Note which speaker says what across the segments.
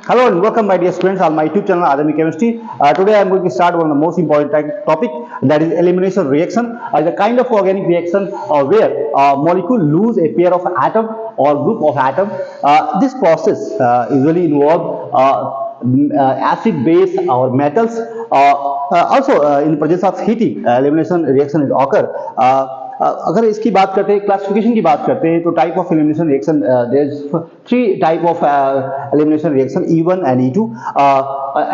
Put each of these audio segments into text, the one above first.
Speaker 1: Hello and welcome, my dear students, on my YouTube channel Adami Chemistry. Today I am going to start one of the most important topic, that is elimination reaction. The kind of organic reaction where molecule lose a pair of atom or group of atom. This process usually involve acid, base or metals. Also in the presence of heating, elimination reaction is occur. अगर इसकी बात करते हैं, classification की बात करते हैं, तो type of elimination reaction, there is three type of elimination reaction, E1 and E2,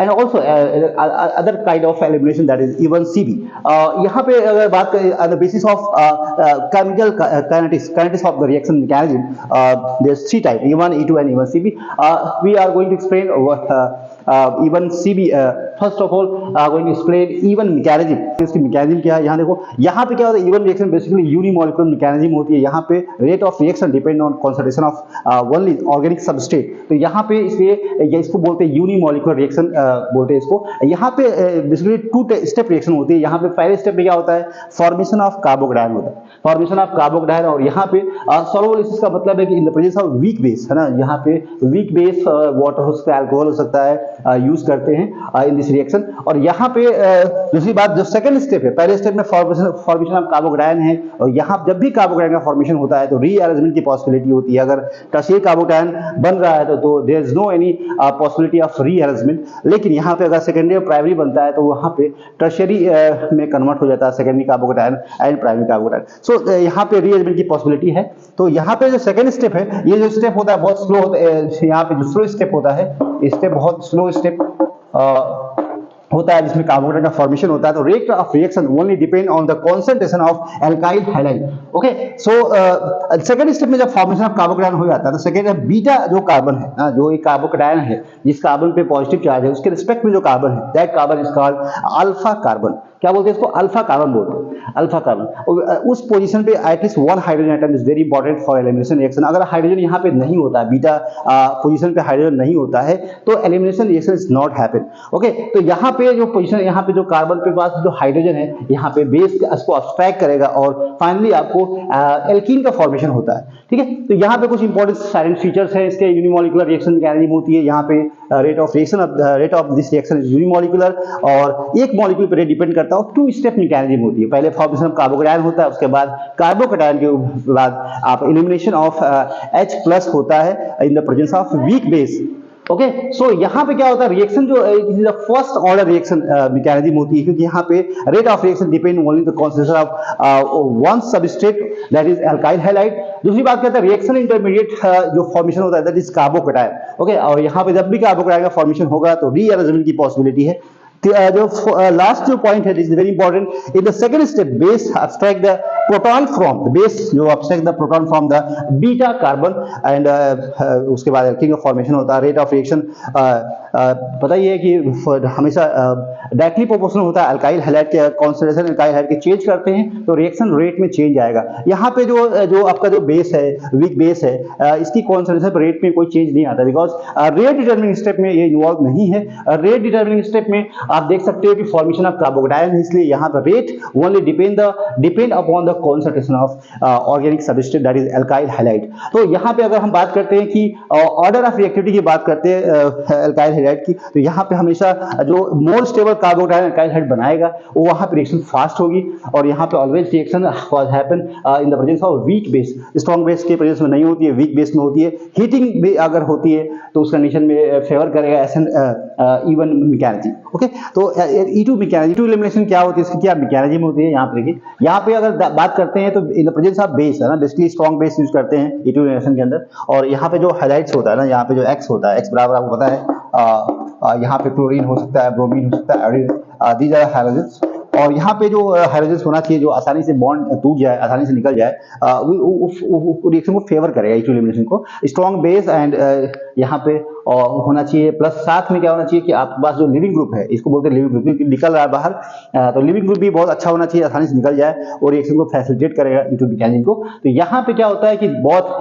Speaker 1: and also other kind of elimination, that is E1 CB. यहाँ पे अगर बात करें on the basis of chemical kinetics of the reaction mechanism, there's three type, E1, E2 and E1 CB. We are going to explain E1 CB. First of all going to explain E1 mechanism. इसकी mechanism क्या है? यहाँ देखो, यहाँ पे क्या होता है, E1 reaction basically unimolecular mechanism होती है. यहाँ पे rate of reaction depend on concentration of only organic substrate. तो यहाँ पे इसलिए इसको बोलते हैं unimolecular reaction बोलते हैं इसको. यहाँ पे basically two step reaction होती है. यहाँ पे पहले step में क्या होता है, formation of carbocation होता है, formation of carbocation. और यहाँ पे solubilisis का मतलब है कि in the presence of weak base, है ना, यहाँ पे weak base water हो सकता है, alcohol हो सकता है, यूज करते हैं इन दिस रिएक्शन. और यहाँ पे दूसरी बात, जो सेकंड स्टेप है, पहले स्टेप में फॉर्मेशन ऑफ कार्बोकेटायन है, और यहाँ जब भी कार्बोकेटायन का फॉर्मेशन होता है तो रीअरेंजमेंट की पॉसिबिलिटी होती है. अगर टर्शियरी कार्बोकेटायन बन रहा है तो there is no any possibility of rearrangement. लेकिन यहाँ पे अगर सेकेंडरी और प्राइमरी बनता है तो वहाँ पे टर्शियरी में कन्वर्ट हो जाता है secondary carbocation and primary carbocation. So यहाँ पे रीअरेंजमेंट की पॉसिबिलिटी है. तो यहाँ पे जो सेकंड स्टेप है, ये जो स्टेप होता है बहुत स्लो होता है. यहाँ पे जो स्लो स्टेप होता है, स्टेप बहुत स्लो स्टेप होता है जिसमें कार्बोकेटायन का फॉर्मेशन होता है. तो rate of reaction only depend on the concentration of alkyl halide. Okay, so second step में जब फॉर्मेशन ऑफ कार्बोकेटायन हो जाता है तो सेकंड बीटा जो कार्बन है, जो एक कार्बोकेटायन है जिस कार्बन पे पॉजिटिव चार्ज है, उसके रिस्पेक्ट में जो कार्बन है, that carbon is called alpha carbon. क्या बोलते हैं इसको? अल्फा कार्बन बोलते हैं, अल्फा कार्बन. उस पोजीशन पे at least one hydrogen atom is very important for elimination reaction. अगर हाइड्रोजन यहाँ पे नहीं होता है, बीटा पोजीशन पे हाइड्रोजन नहीं होता है, तो elimination reaction is not happen. Okay, तो यहाँ पे जो पोजीशन, यहाँ पे जो कार्बन पे पास जो हाइड्रोजन है, यहाँ पे बेस इसको अब्स्ट्रैक्ट करेगा और फाइनली आपको एल्कीन का फॉर्मेशन होता है. ठीक है, तो यहाँ पे कुछ इंपॉर्टेंट साइलेंट फीचर्स है इसके. यूनिमोलिकुलर रिएक्शन मैकेनिज्म होती है, यहाँ पे rate of this reaction is unimolecular, और एक मॉलिक्यूल पर डिपेंड करता है. टू स्टेप मैकेनिज्म होती है. पहले फॉर्मेशन ऑफ कार्बोकेटायन होता है, उसके बाद कार्बोकेटायन के बाद आप एलिमिनेशन ऑफ H+ होता है in the presence of weak base. Okay, so यहाँ पे क्या होता है, रिएक्शन जो is the first order reaction mechanism होती है, क्योंकि यहाँ पे rate of reaction depend only the concentration of one substrate, that is alkyl halide. दूसरी बात कहते हैं रिएक्शन इंटरमीडिएट जो फॉर्मेशन होता है, दैट इज कार्बोकेटायन. ओके, और यहाँ पे जब भी कार्बोकेटायन का फॉर्मेशन होगा तो रीअरेंजमेंट की पॉसिबिलिटी है. जो लास्ट जो पॉइंट है, this is very important. In the second step, base abstract the proton from the base, जो abstract the proton from the beta carbon, and उसके बाद एल्कीन का फॉर्मेशन होता है. रेट ऑफ रिएक्शन पता ही है कि हमेशा डायरेक्टली प्रोपोर्शनल होता है. अल्काइल हैलाइड के कॉन्सेंट्रेशन अल्काइल हैलाइड के चेंज करते हैं तो रिएक्शन रेट में चेंज आएगा. यहाँ पे जो आपका जो बेस है, वीक बेस है, इसकी कॉन्सेंट्रेशन रेट में कोई चेंज नहीं आता, बिकॉज रेट डिटरमिनिंग स्टेप में ये इन्वॉल्व नहीं है. रेट डिटरमिनिंग स्टेप में आप देख सकते हो कि फॉर्मेशन ऑफ कार्बोकेटायन है, इसलिए यहाँ पर rate only depend upon the concentration of organic substrate, that is alkyl halide. तो यहाँ पे अगर हम बात करते हैं कि ऑर्डर ऑफ रिएक्टिविटी की बात करते हैं एल्काइल हैलाइड की, तो यहाँ पे हमेशा जो more stable carbocation alkyl halide बनाएगा वो वहाँ पे रिएक्शन फास्ट होगी. और यहाँ पे always reaction happen in the presence of weak base. Strong base के प्रेजेंस में नहीं होती है, वीक बेस में होती है. हीटिंग भी अगर होती है तो उस कंडीशन में फेवर करेगा E1 मैकेनिज्म. ओके, तो E2 मैकेनिज्म, E2 एलिमिनेशन क्या होती है, इसकी क्या मैकेनिज्म होती है? यहाँ पे देखिए, यहाँ पे अगर बात करते हैं तो इन द प्रेजेंस ऑफ बेस, है ना, बेसिकली स्ट्रॉन्ग बेस यूज करते हैं E2 एलिमिनेशन के अंदर. और यहाँ पे जो हाइलाइट्स होता है ना, यहाँ पे जो X होता है, X बराबर आपको पता है, यहाँ पे क्लोरीन हो सकता है, ब्रोमीन हो सकता है, दीज आर हाइड्रोजन्स. और यहाँ पे जो हाइड्रोजन होना चाहिए जो आसानी से बॉन्ड टूट जाए, आसानी से निकल जाए, रिएक्शन को फेवर करेगा E2 एलिमिनेशन को. स्ट्रॉन्ग बेस एंड यहाँ पे होना चाहिए, प्लस साथ में क्या होना चाहिए कि आपके पास जो लिविंग ग्रुप है, इसको बोलते हैं लिविंग ग्रुप, क्योंकि निकल रहा है बाहर, तो लिविंग ग्रुप भी बहुत अच्छा होना चाहिए, आसानी से निकल जाए और रिएक्शन को फैसिलिटेट करेगा E2 मैकेनिज्म को. तो यहाँ पे क्या होता है कि बहुत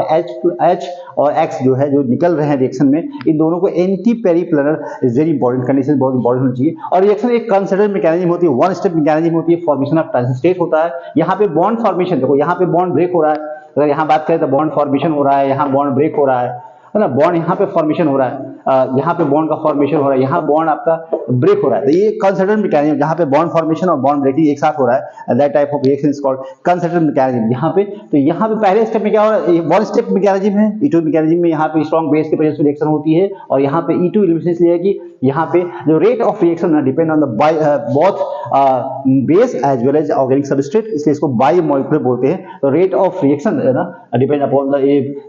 Speaker 1: H और X जो है, जो निकल रहे हैं रिएक्शन में, इन दोनों को anti periplanar is very important, condition बहुत इंपॉर्टेंट होनी चाहिए. और रिएक्शन एक कंसिडर्ड मैकेनिज्म होती है, वन स्टेप मैकेनिज्म होती है. फॉर्मेशन ऑफ ट्रांजिस्टेट होता है. यहाँ पे बॉन्ड फॉर्मेशन देखो, यहाँ पे बॉन्ड ब्रेक हो रहा है, अगर यहाँ बात करें तो बॉन्ड फॉर्मेशन हो रहा है, यहाँ बॉन्ड ब्रेक हो रहा है ना, बॉन्ड यहाँ पे फॉर्मेशन हो रहा है. यहाँ पे बॉन्ड का फॉर्मेशन हो रहा है, यहाँ बॉन्ड आपका ब्रेक हो रहा है, तो ये कंसर्टेंट मैकेनिज्म जहाँ पे बॉन्ड फॉर्मेशन और बॉन्ड ब्रेकिंग एक साथ हो रहा है, that type of reaction is called concerted mechanism. यहाँ पे तो यहाँ पे पहले स्टेप में क्या हो रहा है, वन स्टेप मैकेनिज्म है E2 मैकेनिज्म में, यहाँ पे स्ट्रॉन्ग बेस के प्रेजेंस में रिएक्शन होती है, और यहाँ पे E2 एलिमिनेशन इसलिए है कि यहाँ पे जो rate of reaction depend on the both base as well as organic substrate, इसलिए इसको बाई मॉलिक्यूलर बोलते हैं। तो रेट ऑफ रिएक्शन है ना depend upon the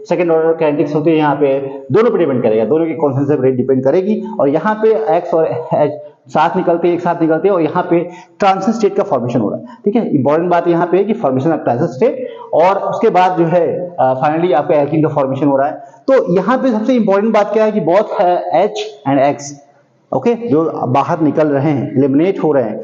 Speaker 1: second order kinetics होते हैं, यहाँ पे दोनों पे डिपेंड करेगा, दोनों की कॉन्सेंट्रेशन रेट डिपेंड करेगी, और यहाँ पे एक्स और एच साथ निकलते हैं, एक साथ निकलते हैं, और यहाँ पे ट्रांजिशन स्टेट का फॉर्मेशन हो रहा है। ठीक है, इंपॉर्टेंट बात यहाँ पे है कि फॉर्मेशन ऑफ ट्रांजिशन स्टेट, और उसके बाद जो है फाइनली आपका एल्कीन का फॉर्मेशन हो रहा है। तो यहाँ पे सबसे इंपॉर्टेंट बात क्या है कि both H and X okay जो बाहर निकल रहे हैं, एलिमिनेट हो रहे हैं,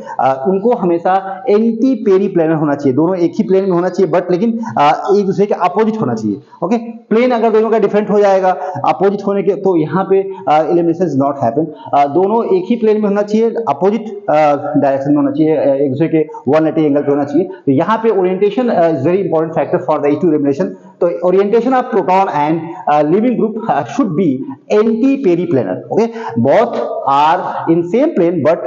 Speaker 1: उनको हमेशा एंटी पेरी प्लेनर होना चाहिए, दोनों एक ही प्लेन में होना चाहिए, बट लेकिन एक दूसरे के अपोजिट होना चाहिए। ओके, प्लेन अगर दोनों का डिफरेंट हो जाएगा अपोजिट होने के, तो यहाँ पे एलिमिनेशन इज नॉट हैपन। दोनों एक ही प्लेन में होना चाहिए, अपोजिट डायरेक्शन में होना चाहिए, एक दूसरे के 180 एंगल पे होना चाहिए। तो यहाँ पे orientation is very important factor for the E2 elimination. तो orientation of proton and leaving group should be anti periplanar. Okay, both are in same plane but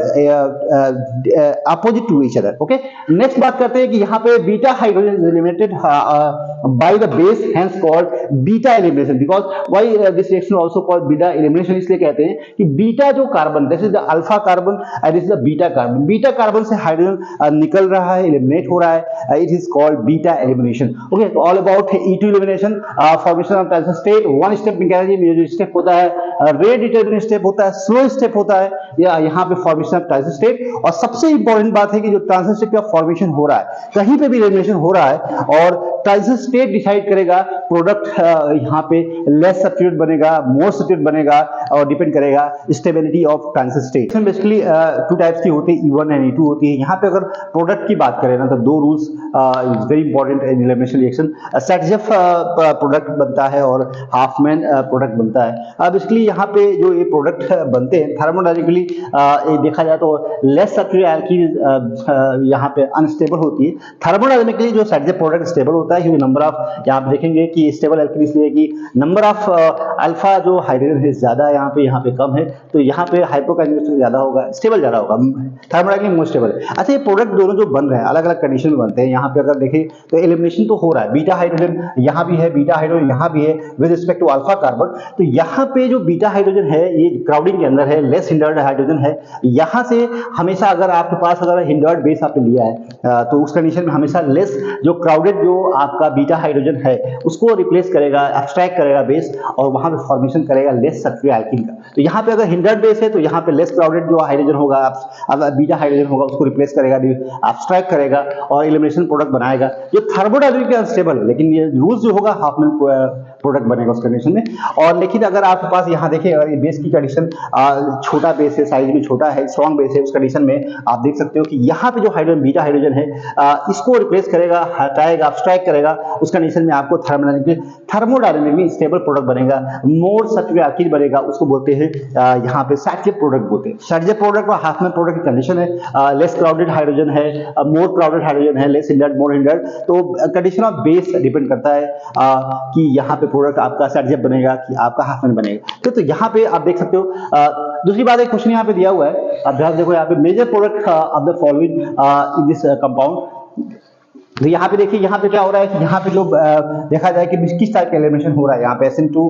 Speaker 1: opposite to each other. Okay, next बात करते हैं कि यहाँ पे beta hydrogen is eliminated by the base, hence called beta elimination. Because why this reaction also called beta elimination, इसलिए कहते हैं कि बीटा जो carbon, this is the alpha carbon and this is the beta carbon, beta carbon से hydrogen निकल रहा है, eliminate हो रहा है, it is called beta elimination. Okay, तो all about E2 elimination, formation of transition state, one step mechanism, ये जो स्टेप होता है रेट डिटरमिनेंट स्टेप होता है, स्लो स्टेप होता है, या यहाँ पे फॉर्मेशन ऑफ ट्रांजिशन स्टेट। और सबसे इंपॉर्टेंट बात है कि जो ट्रांजिशन स्टेट का फॉर्मेशन हो रहा है, कहीं पे भी एलिमिनेशन हो रहा है, और ट्रांजिशन स्टेट डिसाइड करेगा प्रोडक्ट यहाँ पे लेस सब्स्टिट्यूट बनेगा, मोर सब्स्टिट्यूट बनेगा, और डिपेंड करेगा stability of transition state. Basically two types की होती है, E1 एंड E2 होती है। यहाँ पे अगर प्रोडक्ट की बात करें ना, तो दो rules is very important in elimination reaction. सेटजेफ product बनता है और हाफमैन प्रोडक्ट बनता है। बेसिकली यहाँ पे जो ये प्रोडक्ट बनते हैं थर्मोडायनेमिकली देखा जाए तो लेस सब्स्टिट्यूट एल्कीन यहाँ पे अनस्टेबल होती है। थर्मोडायनेमिकली जो सेटजेफ प्रोडक्ट स्टेबल होता है, क्योंकि नंबर ऑफ, यहाँ आप देखेंगे कि स्टेबल एल्कीन इसलिए कि नंबर ऑफ अल्फा जो हाइड्रोजन है ज्यादा है, यहाँ पे कम है, तो यहाँ पे हाइड्रोकार्बन ज्यादा होगा, स्टेबल ज्यादा होगा, थर्मोडायनेमिकली मोर स्टेबल है। अच्छा, ये प्रोडक्ट दोनों जो बन रहे हैं अलग अलग कंडीशन में बनते हैं। यहाँ पे अगर देखें तो एलिमिनेशन तो हो रहा है, बीटा हाइड्रोजन यहाँ भी है, बीटा हाइड्रोजन यहाँ भी है with respect to alpha carbon. तो यहाँ पे जो बीटा हाइड्रोजन है ये क्राउडिंग के अंदर है, लेस हिंडर्ड हाइड्रोजन है। यहाँ से हमेशा अगर आपके पास अगर हिंडर्ड बेस आपने लिया है तो उस कंडीशन में हमेशा लेस जो क्राउडेड जो आपका बीटा हाइड्रोजन है उसको रिप्लेस करेगा, एब्स्ट्रैक्ट करेगा बेस, और वहां पे फॉर्मेशन करेगा लेस सब्स्टिट्यूट एल्कीन का। तो यहाँ पे अगर हिंडर्ड बेस है तो यहाँ पे लेस क्राउडेड जो हाइड्रोजन होगा, बीटा हाइड्रोजन होगा, उसको रिप्लेस करेगा, एब्स्ट्रैक्ट करेगा और एलिमिनेशन प्रोडक्ट बनाएगा। जो थर्मोडायनेमिकली अनस्टेबल है, लेकिन ये रूल्स जो होगा हाफमैन प्रोडक्ट बनेगा उस कंडीशन में। और लेकिन अगर आपके पास यहाँ देखिए, अगर ये बेस की कंडीशन छोटा बेस है, साइज में छोटा है, स्ट्रॉन्ग बेस है, उस कंडीशन में आप देख सकते हो कि यहाँ पे जो हाइड्रोजन बीटा हाइड्रोजन है इसको रिप्लेस करेगा, हटाएगा, एब्स्ट्रैक्ट करेगा, उस कंडीशन में आपको थर्मोडायनेमिकली स्टेबल प्रोडक्ट बनेगा, मोर सब्स्टिट्यूट एल्कीन बनेगा, उसको बोलते हैं यहाँ पे सेटजेफ प्रोडक्ट बोलते हैं। सेटजेफ प्रोडक्ट और हाफमैन प्रोडक्ट की कंडीशन है लेस क्राउडेड हाइड्रोजन है, मोर क्राउडेड हाइड्रोजन है, लेस हिंडर्ड, मोर हिंडर्ड। तो कंडीशन ऑफ बेस डिपेंड करता है कि यहाँ पे प्रोडक्ट आपका सेटजेफ बनेगा कि आपका हाफमैन बनेगा। तो यहाँ पे आप देख सकते हो। दूसरी बात, एक क्वेश्चन यहाँ पे दिया हुआ है, आप ध्यान देखो यहाँ पे major product of the following in this compound. तो यहाँ पे देखिए, यहाँ पे क्या हो रहा है कि यहाँ पे जो देखा जाए कि किस टाइप का एलिमिनेशन हो रहा है, यहाँ पे SN2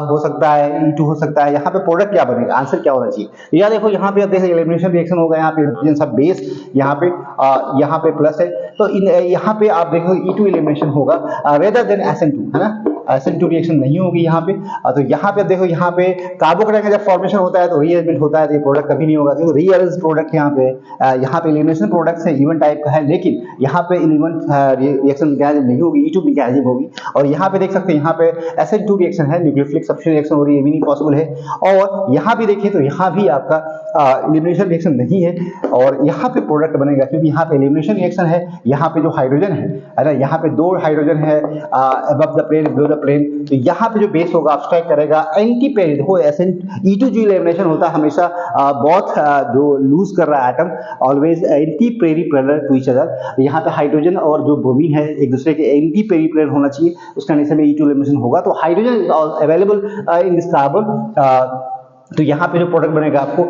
Speaker 1: हो सकता है, E2 हो सकता है। यहाँ पे प्रोडक्ट क्या बनेगा, आंसर क्या होना चाहिए। यहाँ देखो, यहाँ पे आप देखें एलिमिनेशन रिएक्शन होगा, यहाँ पे सब बेस यहाँ पे प्लस है, तो यहाँ पे आप देखो E2 एलिमिनेशन होगा रेदर देन SN2, है ना। SN2 रिएक्शन नहीं होगी यहाँ पे। तो यहाँ पे देखो, यहाँ पे कार्बोकेटायन का जब फॉर्मेशन होता है तो रीअरेंजमेंट होता है, तो ये प्रोडक्ट कभी नहीं होगा, क्योंकि रीअरेंज प्रोडक्ट यहाँ पे एलिमिनेशन प्रोडक्ट है, इवन टाइप का है, लेकिन यहाँ पे इवन रिएक्शन मैकेनिज्म नहीं होगी, E2 मैकेनिज्म होगी। और यहाँ पे देख सकते हैं, यहाँ पे SN2 रिएक्शन है, न्यूक्लियोफिलिक सब्स्टिट्यूशन रिएक्शन हो रही है, ये भी नहीं पॉसिबल है। और यहाँ भी देखिए तो यहाँ भी आपका एलिमिनेशन रिएक्शन नहीं है, और यहाँ पे प्रोडक्ट बनेगा, क्योंकि यहाँ पे एलिमिनेशन रिएक्शन है। यहाँ पे जो हाइड्रोजन है ना, यहाँ पे 2 हाइड्रोजन है above the plane, below the plane, तो यहाँ पे जो बेस होगा एब्स्ट्रैक्ट करेगा एंटी पेरी। देखो E2 जो एलिमिनेशन होता है हमेशा बहुत जो लूज कर रहा है atom, always anti periplanar to each other. यहाँ पे हाइड्रोजन और जो ब्रोमीन है एक दूसरे के एंटी पेरी प्लेनर होना चाहिए, उस कंडीशन में E2 एलिमिनेशन होगा। तो hydrogen available in this carbon तो यहाँ पे जो प्रोडक्ट बनेगा आपको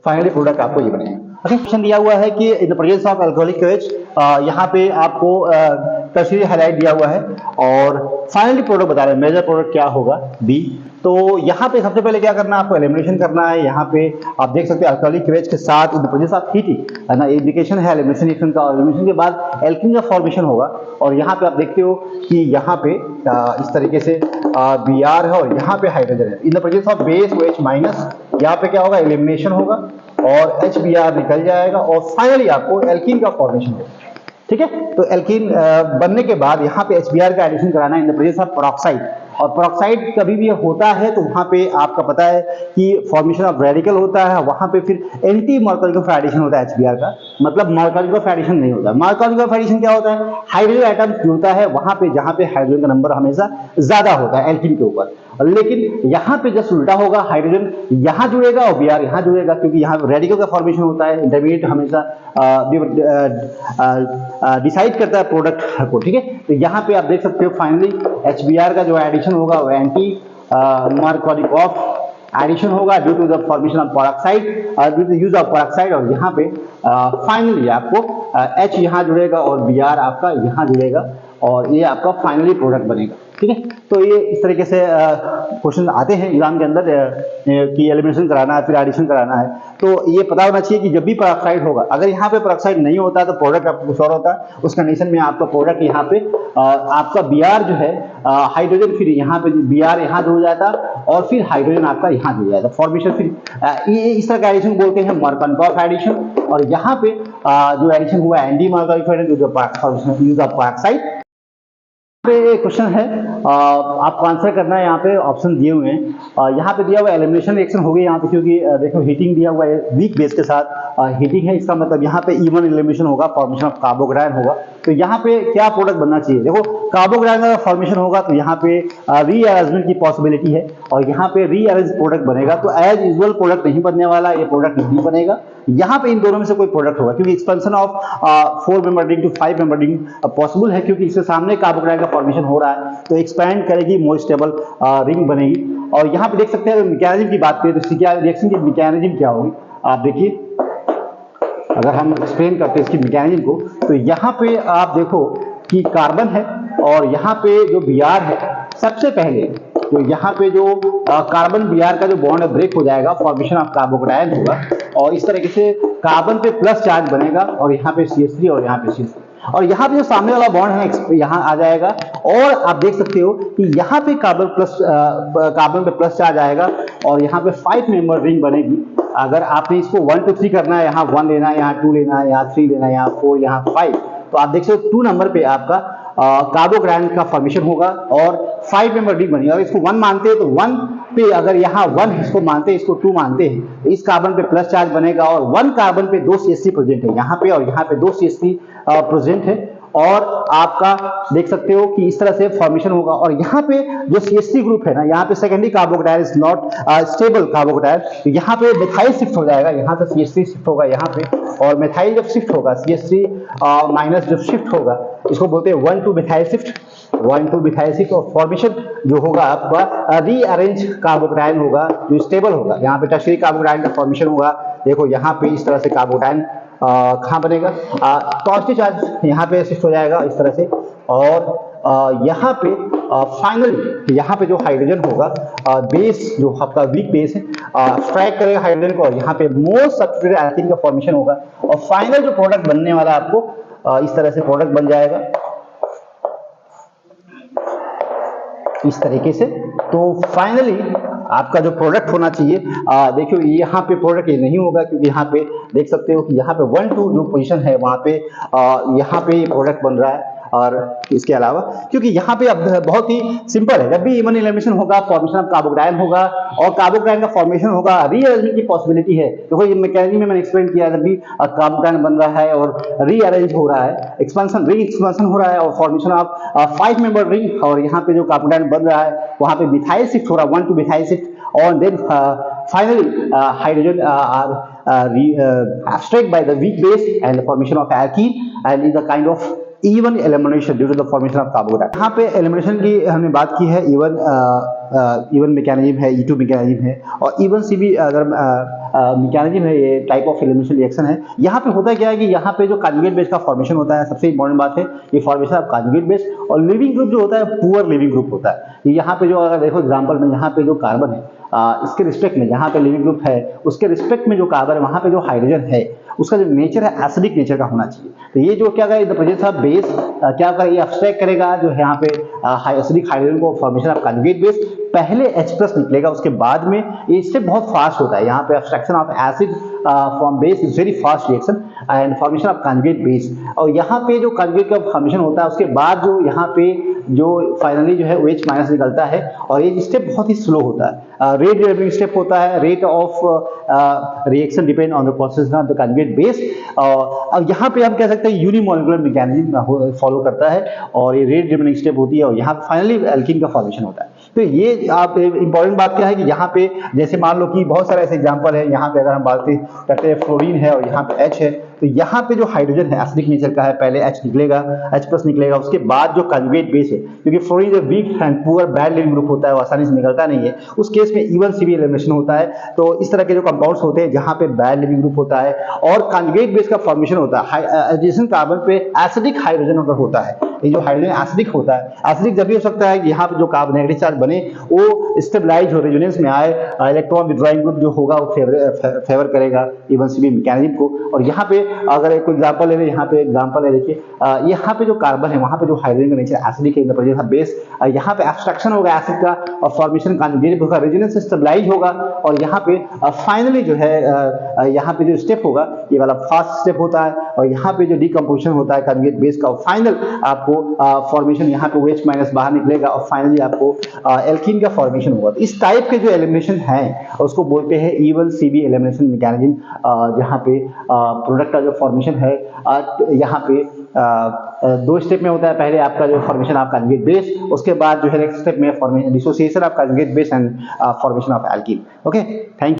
Speaker 1: फाइनली प्रोडक्ट आपको ये बनेगा। ओके, क्वेश्चन दिया हुआ है कि in the presence of alcoholic base, यहाँ पे आपको टर्शियरी हाईलाइट दिया हुआ है और फाइनली प्रोडक्ट बता रहे हैं, मेजर प्रोडक्ट क्या होगा बी। तो यहाँ पे सबसे पहले क्या करना है, आपको एलिमिनेशन करना है। यहाँ पे आप देख सकते हैं अल्कोहलिक वेज के साथ इन द प्रेजेंस ऑफ हीटिंग, है ना, इंडिकेशन है एलिमिनेशन रिएक्शन का। और एलिमिनेशन के बाद एल्कीन का फॉर्मेशन होगा और यहाँ पे आप देखते हो कि यहाँ पे इस तरीके से बी आर है और यहाँ पे हाइड्रोजन है। In the presence of base OH minus, यहाँ पे क्या होगा, एलिमिनेशन होगा और HBr निकल जाएगा और फाइनली आपको एल्कीन का फॉर्मेशन होगा। ठीक है, तो एल्कीन बनने के बाद यहाँ पे HBr का एडिशन कराना है in the presence of peroxide. और पेरोक्साइड कभी भी होता है तो वहां पे आपका पता है कि फॉर्मेशन ऑफ रेडिकल होता है, वहां पे फिर एंटी मार्कोनिक एडिशन होता है HBr का, मतलब मार्कोनिक एडिशन नहीं होता। मार्कोनिक एडिशन क्या होता है, हाइड्रोजन एटम जुड़ता है वहां पे जहां पे हाइड्रोजन का नंबर हमेशा ज्यादा होता है एल्कीन के ऊपर। लेकिन यहाँ पे जस्ट उल्टा होगा, हाइड्रोजन यहाँ जुड़ेगा और Br यहाँ जुड़ेगा, क्योंकि यहाँ रेडिकल का फॉर्मेशन होता है। इंटरमीडिएट हमेशा डिसाइड करता है प्रोडक्ट को। ठीक है, तो यहाँ पे आप देख सकते हो फाइनली HBr का जो एडिशन होगा वो एंटी मार्कोनिक ऑफ एडिशन होगा due to the formation of peroxide, due to use of peroxide. और यहाँ पे फाइनली आपको H यहाँ जुड़ेगा और Br आपका यहाँ जुड़ेगा और ये आपका फाइनली प्रोडक्ट बनेगा। ठीक है, तो ये इस तरीके से क्वेश्चन आते हैं एग्जाम के अंदर कि एलिमिनेशन कराना है फिर एडिशन कराना है। तो ये पता होना चाहिए कि जब भी पेरोक्साइड होगा, अगर यहाँ पे पेरोक्साइड नहीं होता तो प्रोडक्ट आपको कुछ और होता है। उस कंडीशन में आपका प्रोडक्ट यहाँ पे आपका Br जो है हाइड्रोजन, फिर यहाँ पे Br यहाँ जुड़ जाता और फिर हाइड्रोजन आपका यहाँ जुड़ जाता फॉर्मेशन। फिर इस तरह का एडिशन बोलते हैं मार्कोनिक एडिशन। और यहाँ पे जो एडिशन हुआ anti Markovnikov addition use of peroxide. पे क्वेश्चन है, आपको आंसर करना है। यहाँ पे ऑप्शन दिए हुए हैं, यहाँ पे दिया हुआ एलिमिनेशन रिएक्शन हो गई यहाँ पे, क्योंकि देखो हीटिंग दिया हुआ है, वीक बेस के साथ हीटिंग है, इसका मतलब यहाँ पे इवन एलिमिनेशन होगा, फॉर्मेशन ऑफ कार्बोक्राइन होगा। तो यहाँ पे क्या प्रोडक्ट बनना चाहिए, देखो कार्बोक्राइन का फॉर्मेशन होगा तो यहाँ पे रीअरेंजमेंट की पॉसिबिलिटी है और यहाँ पे रीअरेंज प्रोडक्ट बनेगा। तो एज यूजुअल प्रोडक्ट नहीं बनने वाला, ये प्रोडक्ट नहीं बनेगा। यहाँ पे इन दोनों में से कोई प्रोडक्ट होगा, क्योंकि expansion of 4 member ring to 5 member ring possible है, क्योंकि इसके सामने कार्बोक्राइन का फॉर्मेशन हो रहा है तो एक्सपैंड करेगी, मोर स्टेबल रिंग बनेगी। और यहाँ पे देख सकते हैं मैकेनिज्म की बात करें तो रिएक्शन की मैकेनिज्म क्या होगी, आप देखिए, अगर हम एक्सप्लेन करते हैं इसकी मैकेनिज्म को, तो यहाँ पे आप देखो कि कार्बन है और यहाँ पे जो Br है, सबसे पहले तो यहाँ पे जो कार्बन Br का जो बॉन्ड ब्रेक हो जाएगा, फॉर्मेशन ऑफ कार्बोक्राइन होगा और इस तरीके से कार्बन पे प्लस चार्ज बनेगा और यहाँ पे CH3 और यहाँ पे CH3 और यहाँ पे जो सामने वाला बॉन्ड है यहाँ आ जाएगा। और आप देख सकते हो कि यहाँ पे कार्बन पे प्लस चार्ज आएगा और यहाँ पे 5 मेंबर रिंग बनेगी। अगर आपने इसको 1 to 3 करना है, यहाँ 1 लेना है, यहाँ 2 लेना है, यहाँ 3 लेना है, यहाँ 4, यहाँ 5, तो आप देख सकते हो 2 नंबर पे आपका कार्बोक्राइन का फॉर्मेशन होगा और 5 मेंबर रिंग बनेगी। अगर इसको 1 मानते हैं तो 1 पे, अगर यहाँ 1 इसको मानते हैं, इसको 2 मानते हैं, तो इस कार्बन पे प्लस चार्ज बनेगा और 1 कार्बन पे 2 CH3 प्रेजेंट है यहाँ पे और यहाँ पे 2 CH3 प्रेजेंट है। और आपका देख सकते हो कि इस तरह से फॉर्मेशन होगा और यहाँ पे जो CH3 ग्रुप है ना, यहाँ पे सेकेंडरी कार्बोक्राइन इज नॉट स्टेबल कार्बोक्राइन, तो यहाँ पे मिथाइल शिफ्ट हो जाएगा, यहाँ से CH3 शिफ्ट होगा यहाँ पे और मिथाइल जब शिफ्ट होगा, CH3 माइनस जब शिफ्ट होगा, इसको बोलते हैं 1 to methyl shift, 1 to methyl shift. और फॉर्मेशन जो होगा आपका रीअरेंज कार्बोक्राइन होगा जो स्टेबल होगा। यहाँ पे टर्शियरी कार्बोक्राइन का फॉर्मेशन होगा, देखो यहाँ पे इस तरह से कार्बोक्राइन कहाँ बनेगा, पॉजिटिव चार्ज यहाँ पे शिफ्ट हो जाएगा इस तरह से और यहाँ पे फाइनली यहाँ पे जो हाइड्रोजन होगा, बेस जो आपका वीक बेस है, स्ट्राइक करेगा हाइड्रोजन को और यहाँ पे मोस्ट सब्स्टिट्यूटेड एल्कीन का फॉर्मेशन होगा और फाइनल जो प्रोडक्ट बनने वाला आपको इस तरह से प्रोडक्ट बन जाएगा इस तरीके से। तो फाइनली आपका जो प्रोडक्ट होना चाहिए, देखियो यहाँ पे प्रोडक्ट ये नहीं होगा, क्योंकि यहाँ पे देख सकते हो कि यहाँ पे 1 2 जो पोजीशन है वहाँ पे यहाँ पे प्रोडक्ट बन रहा है। और इसके अलावा क्योंकि यहाँ पे अब बहुत ही सिंपल है, जब भी इवन एलिमिनेशन होगा, फॉर्मेशन ऑफ कार्बोक्राइन होगा और कार्बोक्राइन का फॉर्मेशन होगा, रीअरेंजमेंट की पॉसिबिलिटी है। देखो ये मैकेनिज्म में मैंने एक्सप्लेन किया, जब भी कार्बोक्राइन बन रहा है और रीअरेंज हो रहा है, एक्सपेंशन रिंग एक्सपेंशन हो रहा है और फॉर्मेशन ऑफ 5 मेंबर रिंग, और यहाँ पे जो कार्बोक्राइन बन रहा है वहाँ पे मिथाइल शिफ्ट हो रहा है, 1 to मिथाइल शिफ्ट, और then finally hydrogen are abstract by the weak base and the formation of alkene and is a kind of even elimination due to the formation of carbohydrate। यहाँ पे elimination की हमने बात की है, even mechanism है, E2 mechanism है, और इवन सी भी अगर मैकेनिज्म है, ये टाइप ऑफ एलिमिनेशन रिएक्शन है। यहाँ पे होता क्या है कि यहाँ पे जो कंजुगेट बेस का फॉर्मेशन होता है, सबसे इंपॉर्टेंट बात है ये फॉर्मेशन ऑफ कंजुगेट बेस, और लिविंग ग्रुप जो होता है पुअर लिविंग ग्रुप होता है। यहाँ पे जो अगर देखो एग्जांपल में, यहाँ पे जो कार्बन है इसके रिस्पेक्ट में, जहाँ पे लिविंग ग्रुप है उसके रिस्पेक्ट में जो कार्बन है, वहाँ पे जो हाइड्रोजन है उसका जो नेचर है एसिडिक नेचर का होना चाहिए। तो ये जो क्या करेगा, द प्रेजेंस ऑफ बेस क्या करेगा, ये अब्स्ट्रैक्ट करेगा जो है यहाँ पे एसिडिक हाइड्रोजन को, फॉर्मेशन ऑफ कंजुगेट बेस, पहले H+ निकलेगा, उसके बाद में ये स्टेप बहुत फास्ट होता है। यहाँ पे abstraction of acid from base is very fast reaction and formation of conjugate base. और यहाँ पे जो कंजुगेट का फॉर्मेशन होता है उसके बाद जो यहाँ पे जो फाइनली जो है OH- निकलता है, और ये स्टेप बहुत ही स्लो होता है, रेट डिपेंडिंग स्टेप होता है। Rate of reaction depend on the process of the conjugate base. अब यहाँ पे हम कह सकते हैं यूनिमोलिकुलर मैकेनिज्म फॉलो करता है, और ये रेट डिपेंडिंग स्टेप होती है, और यहाँ फाइनली एल्कीन का फॉर्मेशन होता है। तो ये आप इंपॉर्टेंट बात क्या है कि यहाँ पे जैसे मान लो कि बहुत सारे ऐसे एग्जांपल है, यहाँ पे अगर हम बात करते हैं फ्लोरीन है और यहाँ पे H है, तो यहाँ पे जो हाइड्रोजन है एसिडिक नेचर का है, पहले H निकलेगा, H+ निकलेगा, उसके बाद जो कंजुगेट बेस है, क्योंकि फ्लोरीन जो weak and poor bad leaving group होता है वो आसानी से निकलता नहीं है, उस केस में इवन सी भी एलिमिनेशन होता है। तो इस तरह के जो कंपाउंड्स होते हैं जहाँ पे बैड लिविंग ग्रुप होता है और कंजुगेट बेस का फॉर्मेशन होता है, एडिशन कार्बन पे एसिडिक हाइड्रोजन अगर होता है, ये जो हाइड्रोजन एसिडिक होता है, एसिडिक जब भी हो सकता है कि यहाँ पे जो कार्बन नेगेटिव चार्ज बने वो स्टेबलाइज हो, रेजोनेंस में आए, इलेक्ट्रॉन विड्रॉइंग ग्रुप जो होगा वो फेवर करेगा इवन सी भी मैकेनिज्म को। और यहाँ पे अगर एक एग्जांपल ले लें, यहाँ पे एग्जांपल है, देखिए यहाँ पे जो कार्बन है वहाँ पे जो हाइड्रोजन का नेचर एसिडिक है, in the presence of base, यहाँ पे एब्स्ट्रक्शन होगा एसिड का और फॉर्मेशन कंजुगेट होगा, रेजोनेंस स्टेबलाइज होगा, और यहाँ पे फाइनली जो है यहाँ पे जो स्टेप होगा ये वाला फास्ट स्टेप होता है, और यहाँ पे जो डिकम्पोजिशन होता है कंजुगेट बेस का, फाइनल आपको फॉर्मेशन यहाँ पे OH- बाहर निकलेगा, और फाइनली आपको एल्कीन का फॉर्मेशन होगा। तो इस टाइप के जो एलिमिनेशन है उसको बोलते हैं इवन सीबी एलिमिनेशन मैकेनिज्म, जहाँ पे प्रोडक्ट का जो फॉर्मेशन है यहाँ पे दो स्टेप में होता है। पहले आपका जो फॉर्मेशन ऑफ कंजुगेट बेस, उसके बाद जो है नेक्स्ट स्टेप में formation dissociation of conjugate base and formation of alkene. Okay, thank you.